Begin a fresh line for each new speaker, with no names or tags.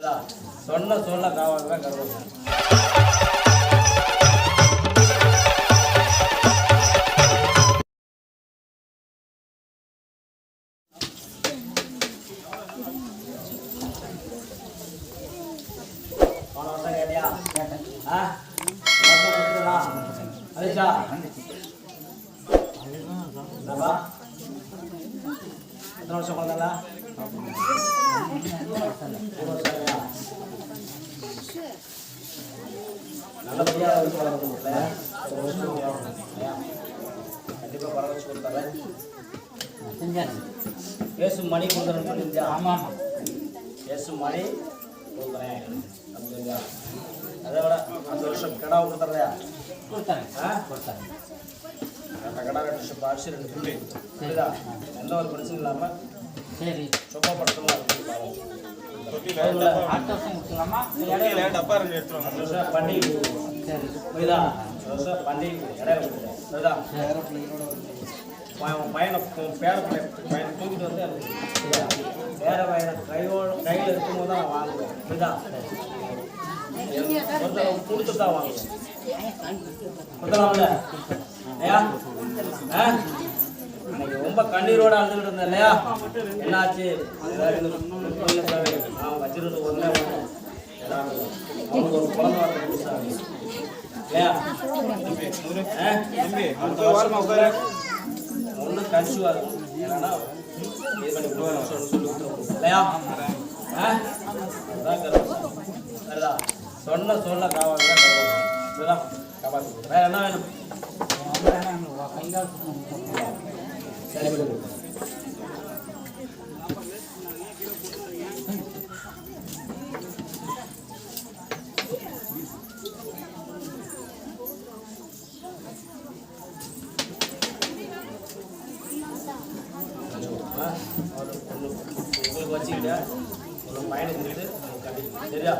சொன்ன சொல்ல காவாங்க கருவாங்க. போன வருஷம் கேட்டியா? கேட்டேன். அதுச்சா எத்தனை வருஷம் குழந்தைல? நல்லபடியாக கண்டிப்பாக பரவ வச்சு கொடுத்தாரு. ஏசு மணி கொடுக்குறேன்னு சொல்லியிருந்தியா? ஆமாம், ஏசு மணி கொடுக்குறேன் அப்படிங்க. அதை விட அந்த வருஷம் கடா கொடுத்துறதா? கொடுத்தாங்க. கொடுத்தாங்க. அந்த கடா 2 வருஷம் அரிசி 2 துள்ளி சரிதா? எந்த ஒரு பிரச்சனை இல்லாமல் சரி சுத்தப்படுத்தலாம். அடுத்த வருஷம் கொடுக்கலாமா? டப்பா பண்டிகை சரி புரியுதா? பண்டிகை இடையில கொடுக்குறேன் புரியுதா? பையனை பேர பையனை தூக்கிட்டு வந்து பேர பையனை கையில் இருக்கும்போது தான் நான் வாங்குவேன் புரியுதா? கொடுத்து தான் வாங்குவேன் கொடுத்தலாம்ல இல்லையா? அன்னைக்கு ரொம்ப கண்ணீரோட அழுதுகிட்டு இருந்தேன் இல்லையா? என்னாச்சு? நான் வச்சிருந்து ஒன்றே அவனுக்கு ஒரு குழந்தை இல்லையா? ஒன்றும் கன்சியூவாக இருக்கும் ஏன்னா இது பண்ணி சொல்லி கொடுத்துருவோம் இல்லையா? அதுதான் சரிதா? சொன்ன சொல்ல காவாங்க இதுதான் காப்பாற்று. வேற என்ன வேணும்? சரி உங்களுக்கு வச்சுக்கிட்டு உங்கள் பையனுக்கு சரியா?